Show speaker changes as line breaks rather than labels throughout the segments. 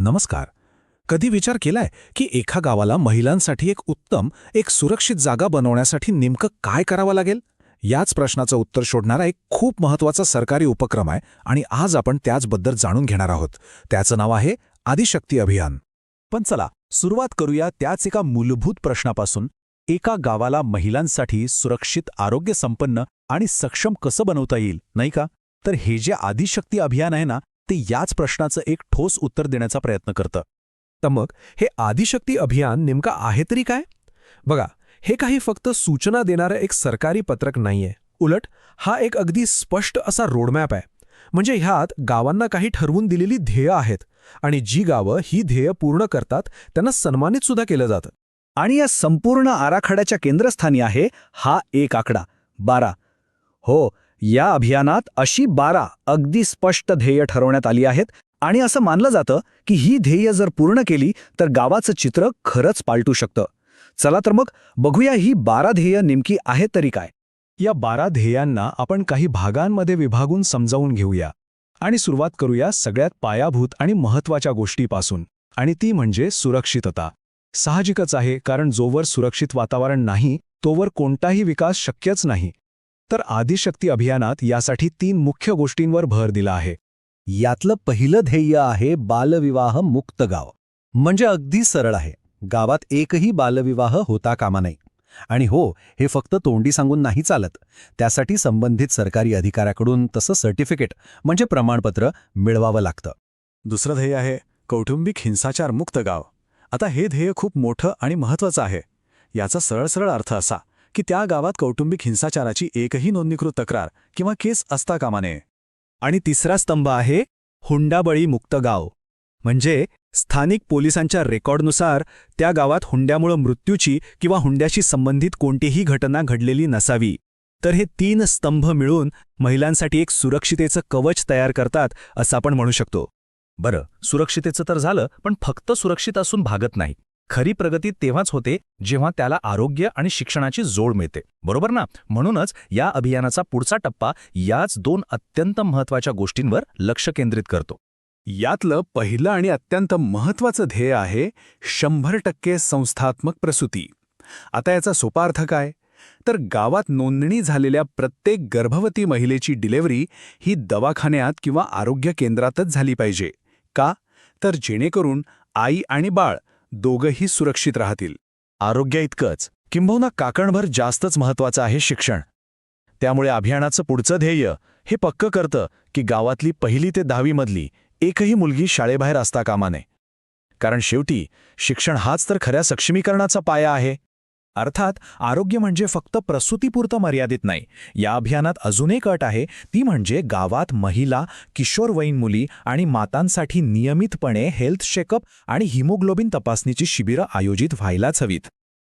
नमस्कार. कधी विचार केलाय की एका गावाला महिलांसाठी एक उत्तम, एक सुरक्षित जागा बनवण्यासाठी नेमकं काय करावं लागेल? याच प्रश्नाचं उत्तर शोधणारा एक खूप महत्त्वाचा सरकारी उपक्रम आहे आणि आज आपण त्याचबद्दल जाणून घेणार आहोत. त्याचं नाव आहे आदिशक्ती अभियान. पण चला सुरुवात करूया त्याच एका मूलभूत प्रश्नापासून. एका गावाला महिलांसाठी सुरक्षित, आरोग्यसंपन्न आणि सक्षम कसं बनवता येईल, नाही का? तर हे जे आदिशक्ती अभियान आहे ना, ते याच प्रश्नाचं एक ठोस उत्तर देण्याचा प्रयत्न करतं.
तर मग हे आदिशक्ती अभियान नेमकं आहे तरी काय? बघा, हे काही फक्त सूचना देणारं एक सरकारी पत्रक नाहीये. उलट हा एक अगदी स्पष्ट असा रोडमॅप आहे. म्हणजे ह्यात गावांना काही ठरवून दिलेली ध्येय आहेत आणि जी गावं ही ध्येय पूर्ण करतात त्यांना सन्मानित सुद्धा केलं जातं.
आणि या संपूर्ण आराखड्याच्या केंद्रस्थानी आहे हा एक आकडा 12. हो, या अभियानात अशी 12 अगदी स्पष्ट ध्येय ठरवण्यात आली आहेत आणि असं मानलं जातं की ही ध्येय जर पूर्ण केली तर गावाचं चित्र खरंच पालटू शकतं. चला तर मग बघूया ही 12 ध्येय नेमकी आहेत तरी काय. या 12 ध्येयांना आपण काही भागांमध्ये विभागून समजावून घेऊया आणि सुरुवात करूया सगळ्यात पायाभूत आणि महत्त्वाच्या गोष्टीपासून, आणि ती म्हणजे सुरक्षितता. साहजिकच आहे, कारण जोवर सुरक्षित वातावरण नाही तोवर कोणताही विकास शक्यच नाही. तर आदिशक्ती अभियानात यासाठी 3 मुख्य गोष्टींवर भर दिला आहे. यातलं पहिलं ध्येय आहे बालविवाह मुक्त गाव. म्हणजे अगदी सरळ आहे, गावात एकही बालविवाह होता कामा नये. आणि हो, हे फक्त तोंडी सांगून नाही चालत. त्यासाठी संबंधित सरकारी अधिकाऱ्याकडून तसं सर्टिफिकेट म्हणजे प्रमाणपत्र मिळवावं लागतं. दुसरं ध्येय आहे कौटुंबिक हिंसाचार मुक्त गाव. आता हे ध्येय खूप मोठं आणि महत्त्वाचं आहे. याचा सरळ अर्थ असा की त्या गावात कौटुंबिक हिंसाचाराची एकही नोंदणीकृत तक्रार किंवा केस असता कामा नये. आणि तिसरा स्तंभ आहे हुंडाबळी मुक्त गाव. म्हणजे स्थानिक पोलिसांच्या रेकॉर्डनुसार त्या गावात हुंड्यामुळे मृत्यूची किंवा हुंड्याशी संबंधित कोणतीही घटना घडलेली नसावी. तर हे 3 स्तंभ मिळून महिलांसाठी एक सुरक्षितेचं कवच तयार करतात असं आपण म्हणू शकतो. बरं, सुरक्षितेचं तर झालं, पण फक्त सुरक्षित असून भागत नाही. खरी प्रगती तेव्हाच होते जेव्हा त्याला आरोग्य आणि शिक्षणाची जोड मिळते, बरोबर ना? म्हणूनच या अभियानाचा पुढचा टप्पा याच 2 अत्यंत महत्त्वाच्या गोष्टींवर लक्ष केंद्रित करतो. यातलं पहिलं आणि अत्यंत महत्त्वाचं ध्येय आहे 100% संस्थात्मक प्रसूती. आता याचा सोपा अर्थ काय? तर गावात नोंदणी झालेल्या प्रत्येक गर्भवती महिलेची डिलिव्हरी ही दवाखान्यात किंवा आरोग्य केंद्रातच झाली पाहिजे. का? तर जेणेकरून आई आणि बाळ दोघंही सुरक्षित राहतील. आरोग्य इतकंच, किंबहुना काकणभर जास्तच महत्त्वाचं आहे शिक्षण. त्यामुळे अभियानाचं पुढचं ध्येय हे पक्कं करतं की गावातली 1ली ते 10वी मधली एकही मुलगी शाळेबाहेर असता कामा नये. कारण शेवटी शिक्षण हाच तर खऱ्या सक्षमीकरणाचा पाया आहे. अर्थात आरोग्य म्हणजे फक्त प्रसूतीपुरतं मर्यादित नाही. या अभियानात अजून एक अट आहे, ती म्हणजे गावात महिला, किशोरवयीन मुली आणि मातांसाठी नियमितपणे हेल्थ चेकअप आणि हिमोग्लोबिन तपासणीची शिबिरं आयोजित व्हायलाच हवीत.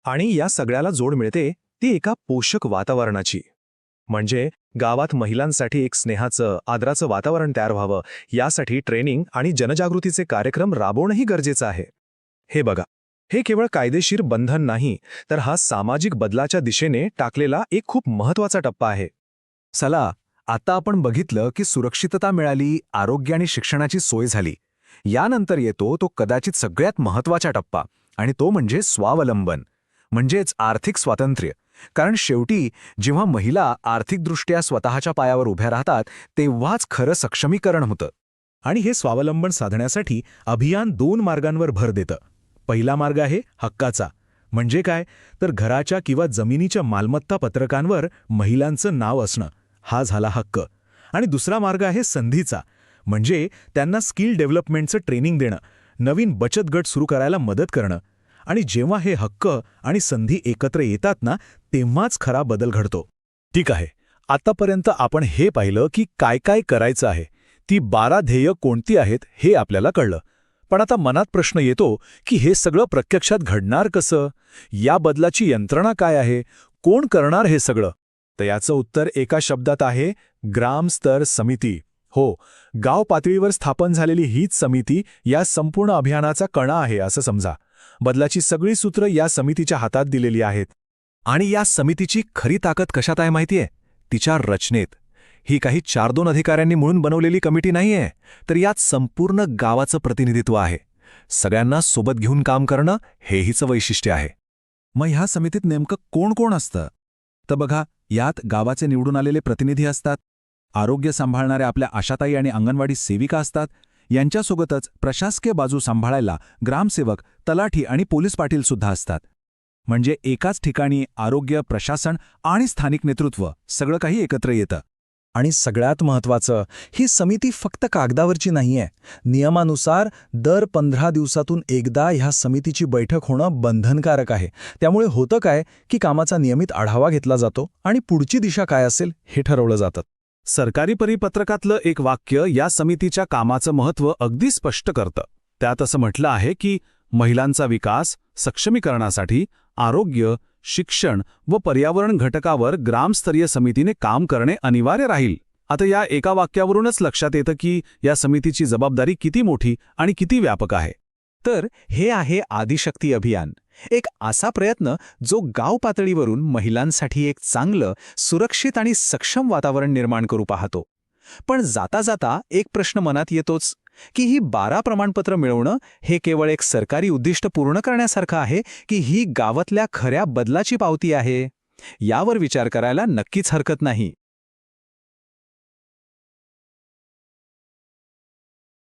आणि या सगळ्याला जोड मिळते ती एका पोषक वातावरणाची. म्हणजे गावात महिलांसाठी एक स्नेहाचं, आदराचं वातावरण तयार व्हावं, यासाठी ट्रेनिंग आणि जनजागृतीचे कार्यक्रम राबवणंही गरजेचं आहे. हे बघा, हे केवळ कायदेशीर बंधन नाही, तर हा सामाजिक बदलाच्या दिशेने टाकलेला एक खूप महत्त्वाचा टप्पा आहे. चला, आता आपण बघितलं की सुरक्षितता मिळाली, आरोग्य आणि शिक्षणाची सोय झाली. यानंतर येतो तो कदाचित सगळ्यात महत्त्वाचा टप्पा, आणि तो म्हणजे स्वावलंबन, म्हणजेच आर्थिक स्वातंत्र्य. कारण शेवटी जेव्हा महिला आर्थिकदृष्ट्या स्वतःच्या पायावर उभ्या राहतात तेव्हाच खरं सक्षमीकरण होतं. आणि हे स्वावलंबन साधण्यासाठी अभियान 2 मार्गांवर भर देतं. पहिला मार्ग आहे हक्काचा. म्हणजे काय? तर घराच्या किंवा जमिनीच्या मालमत्ता पत्रकांवर महिलांचं नाव असणं, हा झाला हक्क. आणि दुसरा मार्ग आहे संधीचा. म्हणजे त्यांना स्किल डेव्हलपमेंटचं ट्रेनिंग देणं, नवीन बचत गट सुरू करायला मदत करणं. आणि जेव्हा हे हक्क आणि संधी एकत्र येतात ना, तेव्हाच खरा बदल घडतो. ठीक आहे, आतापर्यंत आपण हे पाहिलं की काय काय करायचं आहे. ती 12 ध्येय कोणती आहेत हे आपल्याला कळलं. पण आता मनात प्रश्न येतो की हे सगळं प्रत्यक्षात घडणार कसं? या बदलाची यंत्रणा काय आहे? कोण करणार हे सगळं? तर याचं उत्तर एका शब्दात आहे ग्रामस्तर समिती. हो, गाव पातळीवर स्थापन झालेली हीच समिती या संपूर्ण अभियानाचा कणा आहे असं समजा. बदलाची सगळी सूत्र या समितीच्या हातात दिलेली आहेत. आणि या समितीची खरी ताकद कशात आहे माहितीये? तिच्या रचनेत. ही काही 4-2 अधिकाऱ्यांनी म्हणून बनवलेली कमिटी नाहीये, तर यात संपूर्ण गावाचं प्रतिनिधित्व आहे.
सगळ्यांना सोबत घेऊन काम करणं हे हिचं वैशिष्ट्य आहे.
मग ह्या समितीत नेमकं कोण कोण असतं? तर बघा, यात गावाचे निवडून आलेले प्रतिनिधी असतात, आरोग्य सांभाळणाऱ्या आपल्या आशाताई आणि अंगणवाडी सेविका असतात, यांच्यासोबतच प्रशासकीय बाजू सांभाळायला ग्रामसेवक, तलाठी आणि पोलीस पाटील सुद्धा असतात. म्हणजे एकाच ठिकाणी आरोग्य, प्रशासन आणि स्थानिक नेतृत्व सगळं काही एकत्र येतं.
आणि सगळ्यात महत्त्वाचं, ही समिती फक्त कागदावरची नाहीये. नियमानुसार दर 15 दिवसातून एकदा ह्या समितीची बैठक होणं बंधनकारक आहे. त्यामुळे होतं काय की कामाचा नियमित आढावा घेतला जातो आणि पुढची दिशा काय असेल हे ठरवलं जातं.
सरकारी परिपत्रकातलं एक वाक्य या समितीच्या कामाचं महत्त्व अगदी स्पष्ट करतं. त्यात असं म्हटलं आहे की महिलांचा विकास, सक्षमीकरणासाठी आरोग्य, शिक्षण व पर्यावरण घटकावर ग्रामस्तरीय समितीने काम करणे अनिवार्य राहील. आता या एका वाक्यावरूनच लक्षात येतं की या समितीची जबाबदारी किती मोठी आणि किती व्यापक आहे.
तर हे आहे आदिशक्ती अभियान, एक असा प्रयत्न जो गाव पातळीवरून महिलांसाठी एक चांगलं, सुरक्षित आणि सक्षम वातावरण निर्माण करू पाहतो. पण जाता जाता एक प्रश्न मनात येतोच की ही 12 प्रमाणपत्र मिळवणं हे केवळ एक सरकारी उद्दिष्ट पूर्ण करण्यासारखं आहे की ही गावातल्या खऱ्या बदलाची पावती आहे? यावर विचार करायला नक्कीच हरकत नाही.